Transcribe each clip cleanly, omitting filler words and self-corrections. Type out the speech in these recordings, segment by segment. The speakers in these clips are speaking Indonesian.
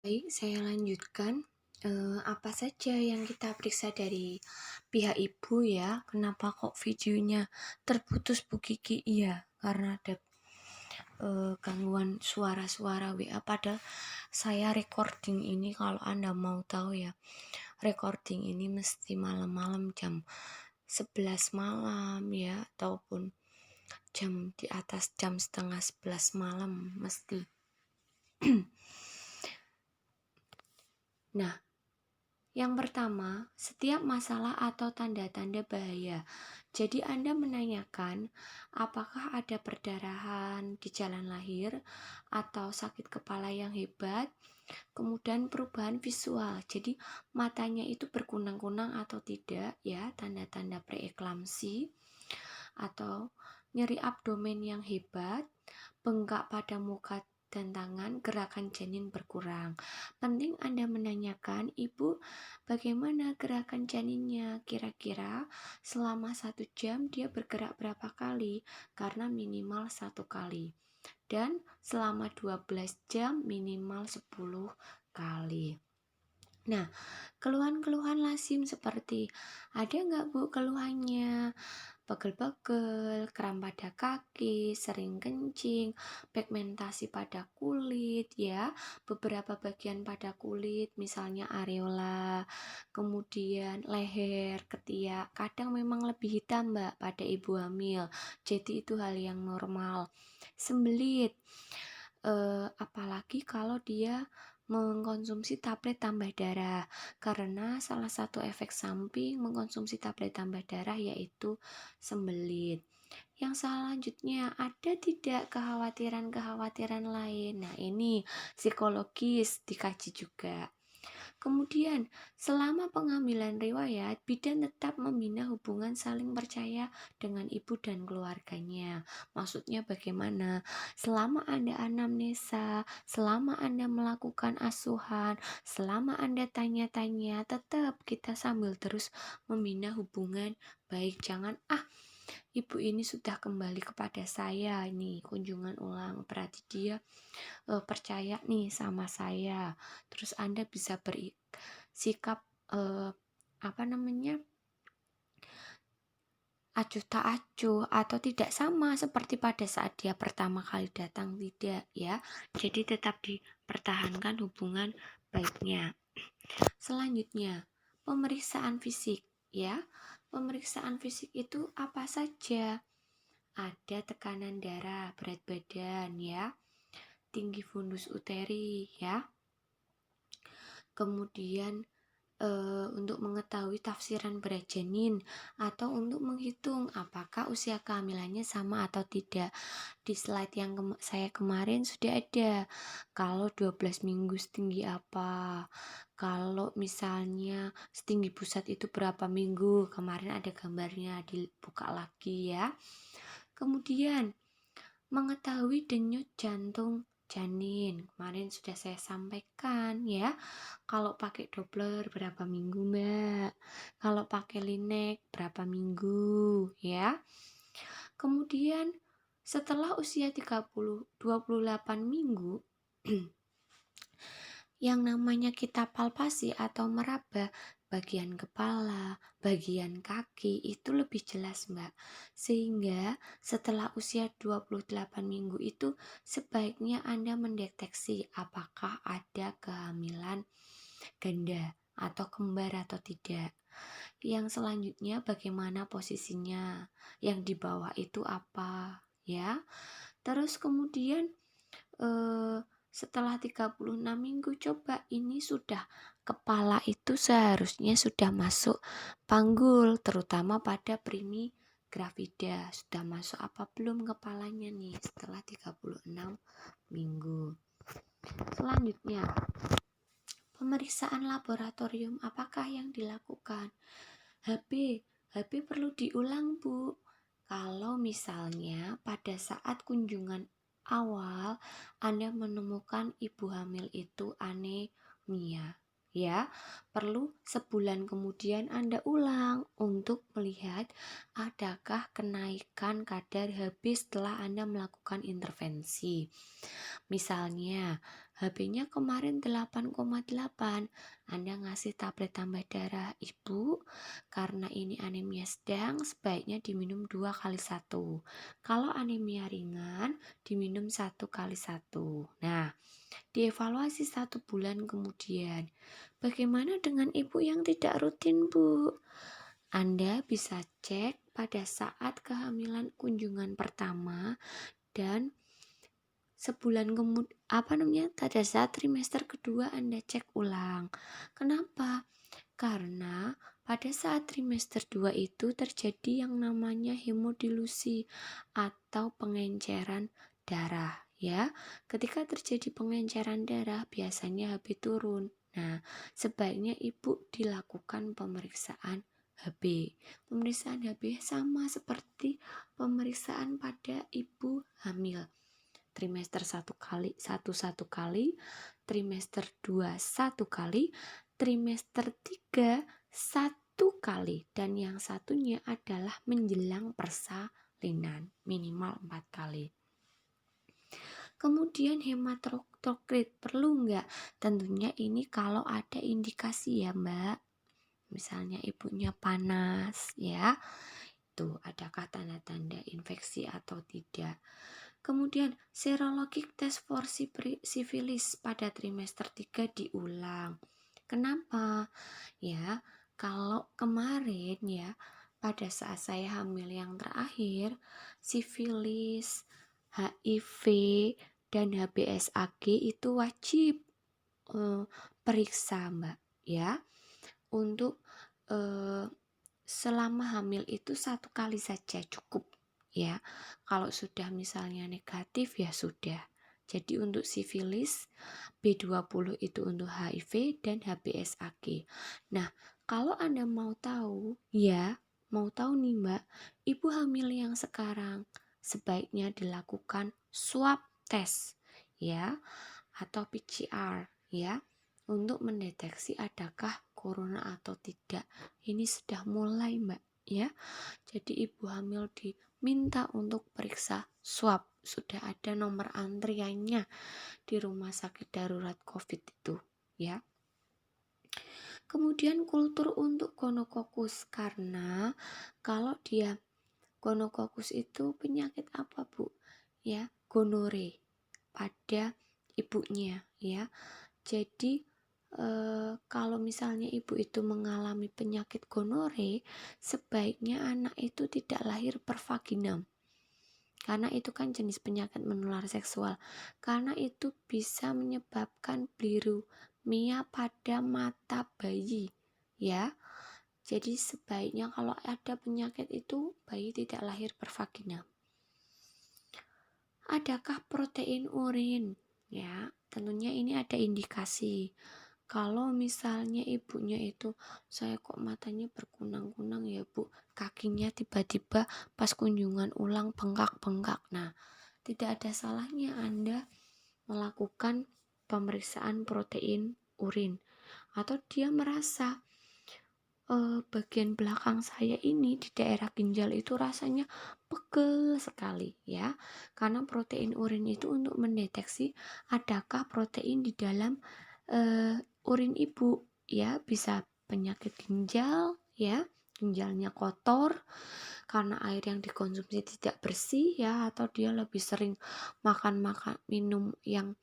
Baik, saya lanjutkan. Apa saja yang kita periksa dari pihak ibu ya? Kenapa kok videonya terputus Bu Kiki? Iya, karena ada gangguan suara-suara WA. Padahal saya recording ini kalau Anda mau tahu ya, recording ini mesti malam-malam jam 11 malam ya, ataupun jam di atas jam setengah 11 malam mesti. Nah, yang pertama, setiap masalah atau tanda-tanda bahaya. Jadi Anda menanyakan apakah ada perdarahan di jalan lahir atau sakit kepala yang hebat, kemudian perubahan visual. Jadi matanya itu berkunang-kunang atau tidak ya, tanda-tanda preeklamsi atau nyeri abdomen yang hebat, bengkak pada muka dan tangan, gerakan janin berkurang. Penting Anda menanyakan, Ibu, bagaimana gerakan janinnya? Kira-kira selama 1 jam dia bergerak berapa kali? Karena minimal 1 kali. Dan selama 12 jam minimal 10 kali. Nah, keluhan-keluhan lazim seperti ada nggak Bu keluhannya? Pegel-pegel, kram pada kaki, sering kencing, pigmentasi pada kulit ya, beberapa bagian pada kulit misalnya areola, kemudian leher, ketiak, kadang memang lebih hitam Mbak pada ibu hamil. Jadi itu hal yang normal. Sembelit, apalagi kalau dia mengkonsumsi tablet tambah darah, karena salah satu efek samping mengkonsumsi tablet tambah darah yaitu sembelit. Yang selanjutnya, ada tidak kekhawatiran-kekhawatiran lain? Nah, ini psikologis dikaji juga. Kemudian, selama pengambilan riwayat, bidan tetap membina hubungan saling percaya dengan ibu dan keluarganya. Maksudnya bagaimana? Selama Anda anamnesa, selama Anda melakukan asuhan, selama Anda tanya-tanya, tetap kita sambil terus membina hubungan baik. Jangan, ibu ini sudah kembali kepada saya, ini kunjungan ulang, berarti dia percaya nih sama saya. Terus Anda bisa bersikap acuh tak acuh atau tidak sama seperti pada saat dia pertama kali datang, tidak ya. Jadi tetap dipertahankan hubungan baiknya. Selanjutnya, pemeriksaan fisik ya. Pemeriksaan fisik itu apa saja? Ada tekanan darah, berat badan ya, tinggi fundus uteri ya. Kemudian untuk mengetahui tafsiran berat janin atau untuk menghitung apakah usia kehamilannya sama atau tidak. Di slide yang saya kemarin sudah ada. Kalau 12 minggu setinggi apa? Kalau misalnya setinggi pusat itu berapa minggu? Kemarin ada gambarnya, dibuka lagi ya. Kemudian mengetahui denyut jantung janin, kemarin sudah saya sampaikan ya. Kalau pakai Doppler berapa minggu Mbak? Kalau pakai Linek berapa minggu ya? Kemudian setelah usia 28 minggu yang namanya kita palpasi atau meraba bagian kepala, bagian kaki itu lebih jelas Mbak. Sehingga setelah usia 28 minggu itu sebaiknya Anda mendeteksi apakah ada kehamilan ganda atau kembar atau tidak. Yang selanjutnya bagaimana posisinya, yang di bawah itu apa ya. Terus kemudian setelah 36 minggu coba ini sudah kepala itu seharusnya sudah masuk panggul, terutama pada primi gravida. Sudah masuk apa belum kepalanya nih setelah 36 minggu. Selanjutnya, pemeriksaan laboratorium apakah yang dilakukan? HB perlu diulang Bu. Kalau misalnya pada saat kunjungan awal Anda menemukan ibu hamil itu anemia, ya, perlu sebulan kemudian Anda ulang untuk melihat adakah kenaikan kadar HB setelah Anda melakukan intervensi. Misalnya HB-nya kemarin 8,8. Anda ngasih tablet tambah darah ibu, karena ini anemia sedang, sebaiknya diminum 2 kali 1. Kalau anemia ringan, diminum 1 kali 1. Nah, dievaluasi 1 bulan kemudian. Bagaimana dengan ibu yang tidak rutin, Bu? Anda bisa cek pada saat kehamilan kunjungan pertama dan sebulan kemudian, pada saat trimester kedua Anda cek ulang. Kenapa? Karena pada saat trimester 2 itu terjadi yang namanya hemodilusi atau pengenceran darah, ya. Ketika terjadi pengenceran darah, biasanya HB turun. Nah, sebaiknya ibu dilakukan pemeriksaan HB. Pemeriksaan HB sama seperti pemeriksaan pada ibu hamil. Trimester 1 kali, trimester 2 1 kali, trimester 3 1 kali, dan yang satunya adalah menjelang persalinan minimal 4 kali. Kemudian hematokrit perlu nggak? Tentunya ini kalau ada indikasi ya Mbak. Misalnya ibunya panas ya, itu adakah tanda-tanda infeksi atau tidak. Kemudian serologic test for sifilis pada trimester 3 diulang. Kenapa? Ya, kalau kemarin ya, pada saat saya hamil yang terakhir, sifilis, HIV, dan HBsAg itu wajib periksa Mbak ya. Untuk selama hamil itu 1 kali saja cukup ya. Kalau sudah misalnya negatif ya sudah. Jadi untuk sifilis, B20 itu untuk HIV dan HBsAg. Nah, kalau Anda mau tahu nih Mbak, ibu hamil yang sekarang sebaiknya dilakukan swab test ya, atau PCR ya, untuk mendeteksi adakah corona atau tidak. Ini sudah mulai Mbak ya. Jadi ibu hamil diminta untuk periksa swab. Sudah ada nomor antriannya di rumah sakit darurat COVID itu ya. Kemudian kultur untuk gonokokus, karena kalau dia gonokokus itu penyakit apa Bu? Ya, gonore pada ibunya ya. Jadi kalau misalnya ibu itu mengalami penyakit gonore, sebaiknya anak itu tidak lahir per vaginam. Karena itu kan jenis penyakit menular seksual. Karena itu bisa menyebabkan bleuremia pada mata bayi, ya. Jadi sebaiknya kalau ada penyakit itu bayi tidak lahir per vaginam. Adakah protein urin? Ya, tentunya ini ada indikasi. Kalau misalnya ibunya itu, saya kok matanya berkunang-kunang ya Bu, kakinya tiba-tiba pas kunjungan ulang bengkak-bengkak. Nah, tidak ada salahnya Anda melakukan pemeriksaan protein urin. Atau dia merasa bagian belakang saya ini di daerah ginjal itu rasanya pegel sekali ya, karena protein urin itu untuk mendeteksi adakah protein di dalam urin ibu ya. Bisa penyakit ginjal ya, ginjalnya kotor karena air yang dikonsumsi tidak bersih ya, atau dia lebih sering makan minum yang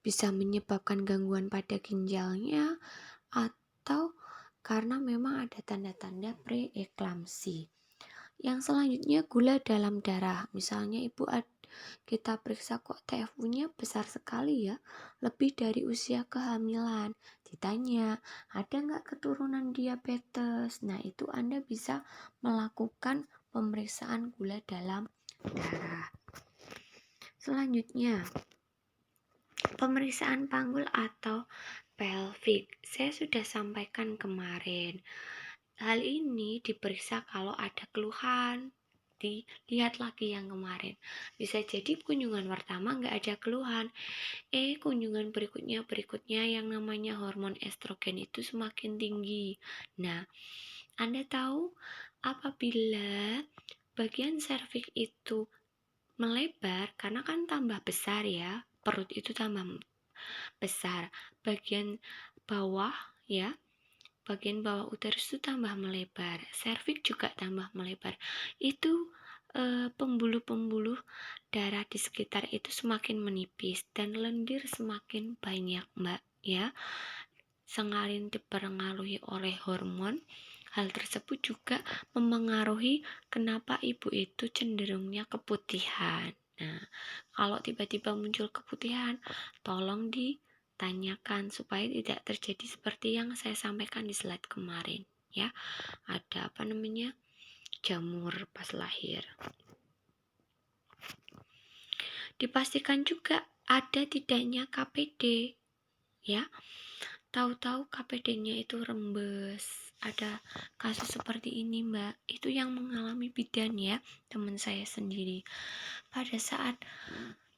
bisa menyebabkan gangguan pada ginjalnya, atau karena memang ada tanda-tanda preeklamsi. Yang selanjutnya gula dalam darah. Misalnya kita periksa kok TFU-nya besar sekali ya, lebih dari usia kehamilan. Ditanya, ada nggak keturunan diabetes? Nah, itu Anda bisa melakukan pemeriksaan gula dalam darah. Selanjutnya, pemeriksaan panggul atau pelvik. Saya sudah sampaikan kemarin. Hal ini diperiksa kalau ada keluhan. Dilihat lagi yang kemarin. Bisa jadi kunjungan pertama nggak ada keluhan. Kunjungan berikutnya yang namanya hormon estrogen itu semakin tinggi. Nah, Anda tahu apabila bagian serviks itu melebar karena kan tambah besar ya, perut itu tambah besar, bagian bawah ya, bagian bawah uterus itu tambah melebar, serviks juga tambah melebar. Itu pembuluh-pembuluh darah di sekitar itu semakin menipis dan lendir semakin banyak, Mbak, ya. Selain dipengaruhi oleh hormon, hal tersebut juga memengaruhi kenapa ibu itu cenderungnya keputihan. Nah, kalau tiba-tiba muncul keputihan, tolong ditanyakan supaya tidak terjadi seperti yang saya sampaikan di slide kemarin, ya. Ada jamur pas lahir. Dipastikan juga ada tidaknya KPD, ya. Tahu-tahu KPD-nya itu rembes. Ada kasus seperti ini, Mbak. Itu yang mengalami bidan ya, teman saya sendiri. Pada saat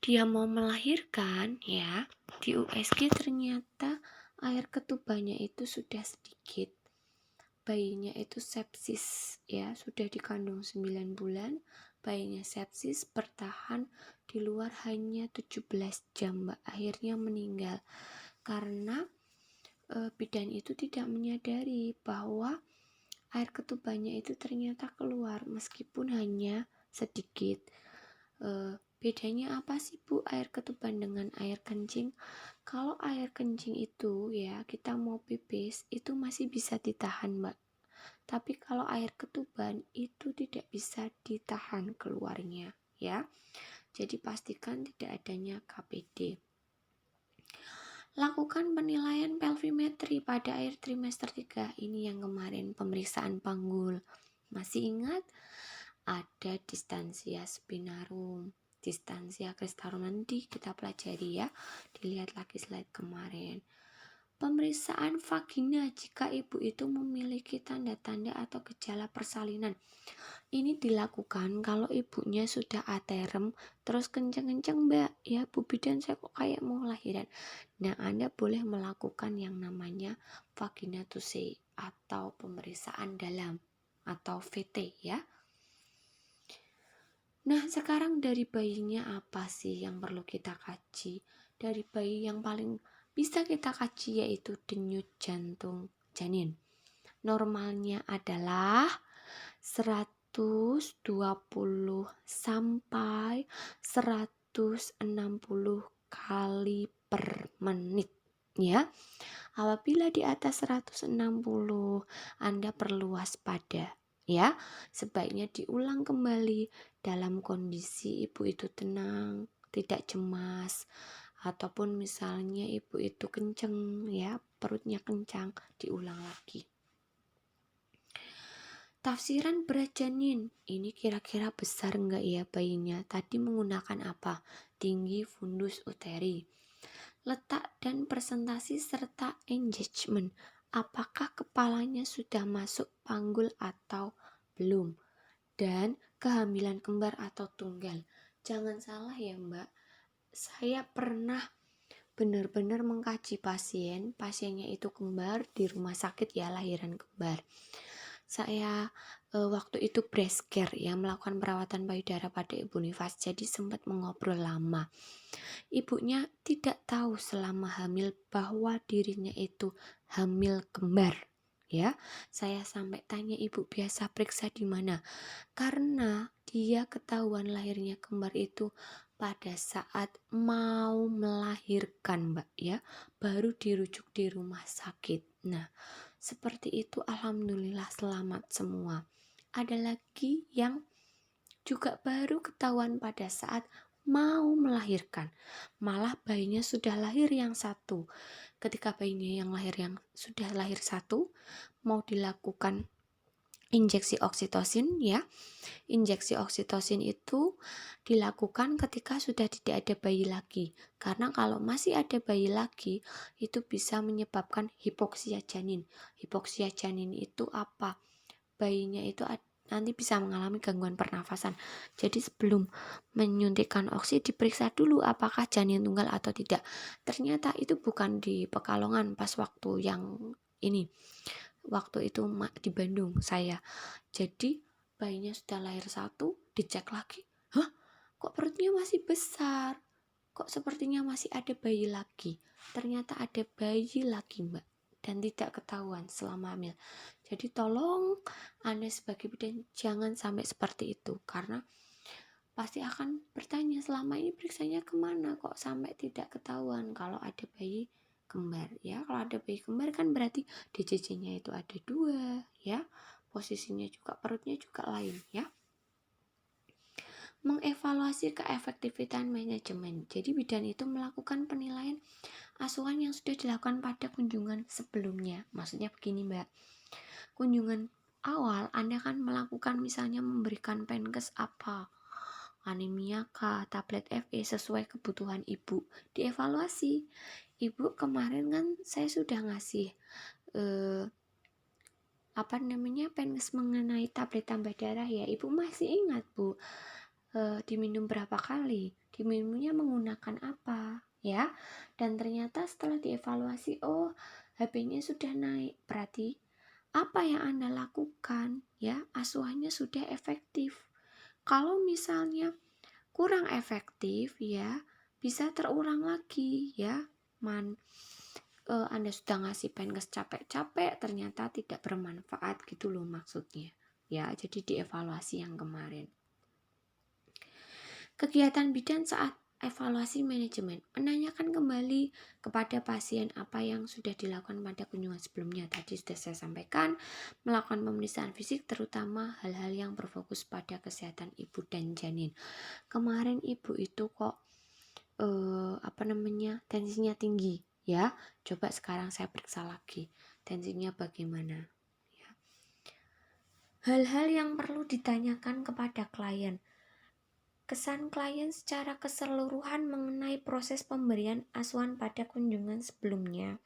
dia mau melahirkan ya, di USG ternyata air ketubannya itu sudah sedikit. Bayinya itu sepsis ya, sudah dikandung 9 bulan. Bayinya sepsis, bertahan di luar hanya 17 jam, Mbak. Akhirnya meninggal karena bidan itu tidak menyadari bahwa air ketubannya itu ternyata keluar meskipun hanya sedikit. Bedanya apa sih, Bu, air ketuban dengan air kencing? Kalau air kencing itu ya, kita mau pipis itu masih bisa ditahan, Mbak. Tapi kalau air ketuban itu tidak bisa ditahan keluarnya ya. Jadi pastikan tidak adanya KPD. Lakukan penilaian pelvimetri pada akhir trimester 3. Ini yang kemarin pemeriksaan panggul. Masih ingat? Ada distansia spinarum, distansia cristarum, nanti kita pelajari ya. Dilihat lagi slide kemarin. Pemeriksaan vagina jika ibu itu memiliki tanda-tanda atau gejala persalinan. Ini dilakukan kalau ibunya sudah aterem, terus kenceng-kenceng, Mbak, ya Bu bidan saya kok kayak mau lahiran. Nah, Anda boleh melakukan yang namanya vaginatuse atau pemeriksaan dalam atau VT ya. Nah, sekarang dari bayinya apa sih yang perlu kita kaji? Dari bayi yang paling bisa kita kaji yaitu denyut jantung janin. Normalnya adalah 120 sampai 160 kali per menit ya. Apabila di atas 160, Anda perlu waspada ya. Sebaiknya diulang kembali dalam kondisi ibu itu tenang, tidak cemas, ataupun misalnya ibu itu kenceng ya, perutnya kencang, diulang lagi. Tafsiran berat janin, ini kira-kira besar enggak ya bayinya? Tadi menggunakan apa? Tinggi fundus uteri. Letak dan presentasi serta engagement. Apakah kepalanya sudah masuk panggul atau belum? Dan kehamilan kembar atau tunggal. Jangan salah ya, Mbak. Saya pernah benar-benar mengkaji pasiennya itu kembar di rumah sakit ya, lahiran kembar. Saya waktu itu breast care ya, melakukan perawatan payudara pada Ibu Nifas, jadi sempat mengobrol lama. Ibunya tidak tahu selama hamil bahwa dirinya itu hamil kembar ya. Saya sampai tanya, ibu biasa periksa di mana? Karena dia ketahuan lahirnya kembar itu pada saat mau melahirkan, Mbak ya, baru dirujuk di rumah sakit. Nah, seperti itu, alhamdulillah selamat semua. Ada lagi yang juga baru ketahuan pada saat mau melahirkan, malah bayinya sudah lahir yang satu. Ketika bayinya yang sudah lahir satu, mau dilakukan injeksi oksitosin ya. Injeksi oksitosin itu dilakukan ketika sudah tidak ada bayi lagi. Karena kalau masih ada bayi lagi, itu bisa menyebabkan hipoksia janin. Hipoksia janin itu apa? Bayinya itu nanti bisa mengalami gangguan pernafasan. Jadi sebelum menyuntikkan oksi, diperiksa dulu apakah janin tunggal atau tidak. Ternyata itu bukan di Pekalongan pas waktu yang ini. Waktu itu di Bandung saya. Jadi bayinya sudah lahir satu, dicek lagi. Hah? kok perutnya masih besar, kok sepertinya masih ada bayi lagi. Ternyata ada bayi lagi, Mbak, dan tidak ketahuan selama hamil. Jadi tolong Anda sebagai bidan jangan sampai seperti itu, karena pasti akan bertanya selama ini periksanya kemana kok sampai tidak ketahuan kalau ada bayi kembar. Ya, kalau ada bayi kembar kan berarti DJJ-nya itu ada 2, ya, posisinya juga perutnya juga lain, ya. Mengevaluasi keefektifan manajemen. Jadi bidan itu melakukan penilaian asuhan yang sudah dilakukan pada kunjungan sebelumnya. Maksudnya begini, Mbak, kunjungan awal Anda kan melakukan misalnya memberikan penkes apa, anemia kah, tablet FE sesuai kebutuhan ibu. Dievaluasi, ibu kemarin kan saya sudah ngasih penkes mengenai tablet tambah darah ya, ibu masih ingat Bu, diminum berapa kali, diminumnya menggunakan apa ya. Dan ternyata setelah dievaluasi, oh HB-nya sudah naik, berarti apa yang Anda lakukan ya, asuhannya sudah efektif. Kalau misalnya kurang efektif ya, bisa terulang lagi ya. Anda sudah ngasih penkes capek-capek, ternyata tidak bermanfaat gitu loh maksudnya ya. Jadi dievaluasi yang kemarin. Kegiatan bidan saat evaluasi manajemen, menanyakan kembali kepada pasien apa yang sudah dilakukan pada kunjungan sebelumnya. Tadi sudah saya sampaikan, melakukan pemeriksaan fisik terutama hal-hal yang berfokus pada kesehatan ibu dan janin. Kemarin ibu itu kok tensinya tinggi ya, coba sekarang saya periksa lagi tensinya bagaimana ya. Hal-hal yang perlu ditanyakan kepada klien, kesan klien secara keseluruhan mengenai proses pemberian asuhan pada kunjungan sebelumnya,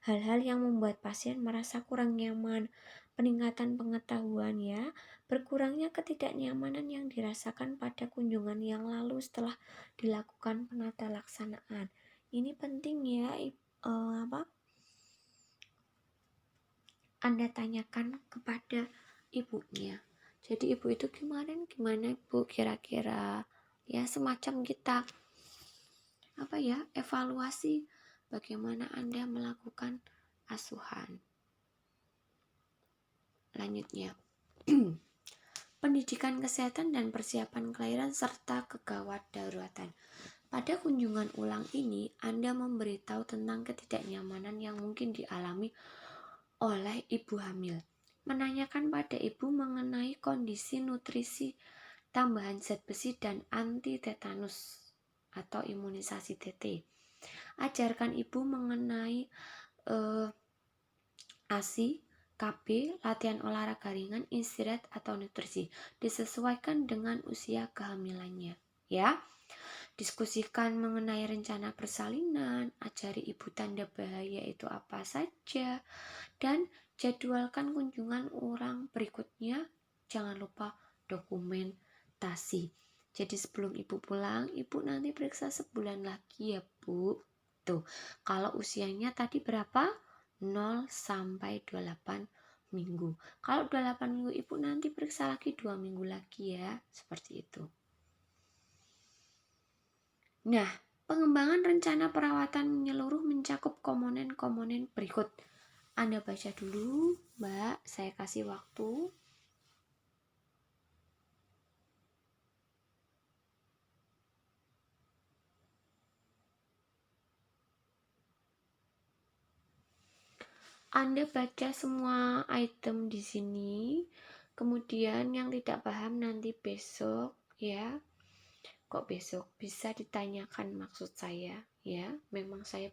hal-hal yang membuat pasien merasa kurang nyaman, peningkatan pengetahuan ya, berkurangnya ketidaknyamanan yang dirasakan pada kunjungan yang lalu setelah dilakukan penata laksanaan. Ini penting ya, Anda tanyakan kepada ibunya. Jadi ibu itu kemarin gimana Bu kira-kira ya, semacam kita evaluasi bagaimana Anda melakukan asuhan. Lanjutnya, pendidikan kesehatan dan persiapan kelahiran serta kegawat daruratan. Pada kunjungan ulang ini, Anda memberitahu tentang ketidaknyamanan yang mungkin dialami oleh ibu hamil. Menanyakan pada ibu mengenai kondisi nutrisi, tambahan zat besi dan anti tetanus atau imunisasi TT. Ajarkan ibu mengenai ASI, KB, latihan olahraga ringan, istirahat atau nutrisi, disesuaikan dengan usia kehamilannya ya. Diskusikan mengenai rencana persalinan, ajari ibu tanda bahaya itu apa saja, dan jadwalkan kunjungan orang berikutnya. Jangan lupa dokumentasi. Jadi sebelum ibu pulang, ibu nanti periksa sebulan lagi ya Bu. Tuh, kalau usianya tadi berapa? 0 sampai 28 minggu. Kalau 28 minggu ibu nanti periksa lagi 2 minggu lagi ya, seperti itu. Nah, pengembangan rencana perawatan menyeluruh mencakup komponen-komponen berikut. Anda baca dulu, Mbak, saya kasih waktu. Anda baca semua item di sini. Kemudian yang tidak paham nanti besok ya. Kok besok? Bisa ditanyakan maksud saya ya. Memang saya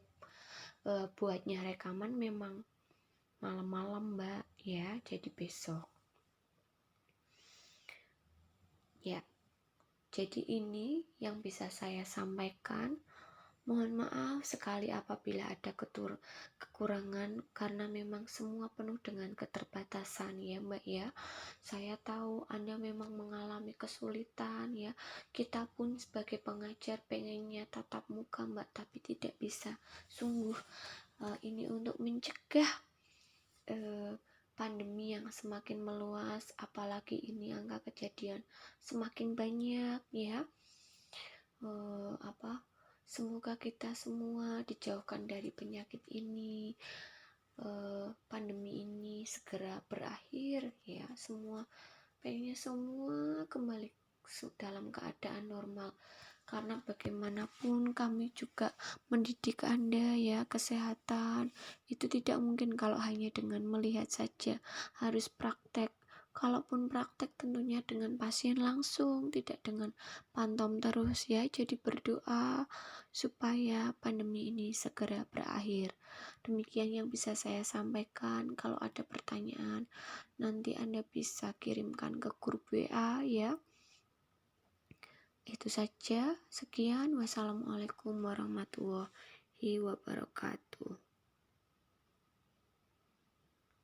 buatnya rekaman memang malam-malam Mbak ya. Jadi besok. Ya. Jadi ini yang bisa saya sampaikan. Mohon maaf sekali apabila ada kekurangan karena memang semua penuh dengan keterbatasan ya Mbak ya. Saya tahu Anda memang mengalami kesulitan ya. Kita pun sebagai pengajar pengennya tatap muka Mbak, tapi tidak bisa. Sungguh ini untuk mencegah pandemi yang semakin meluas, apalagi ini angka kejadian semakin banyak ya. apa, semoga kita semua dijauhkan dari penyakit ini, pandemi ini segera berakhir ya. Pengennya semua kembali dalam keadaan normal, karena bagaimanapun kami juga mendidik Anda ya. Kesehatan itu tidak mungkin kalau hanya dengan melihat saja, harus praktek. Kalaupun praktek tentunya dengan pasien langsung, tidak dengan pantom terus ya. Jadi berdoa supaya pandemi ini segera berakhir. Demikian yang bisa saya sampaikan. Kalau ada pertanyaan, nanti Anda bisa kirimkan ke grup WA ya. Itu saja. Sekian. Wassalamualaikum warahmatullahi wabarakatuh.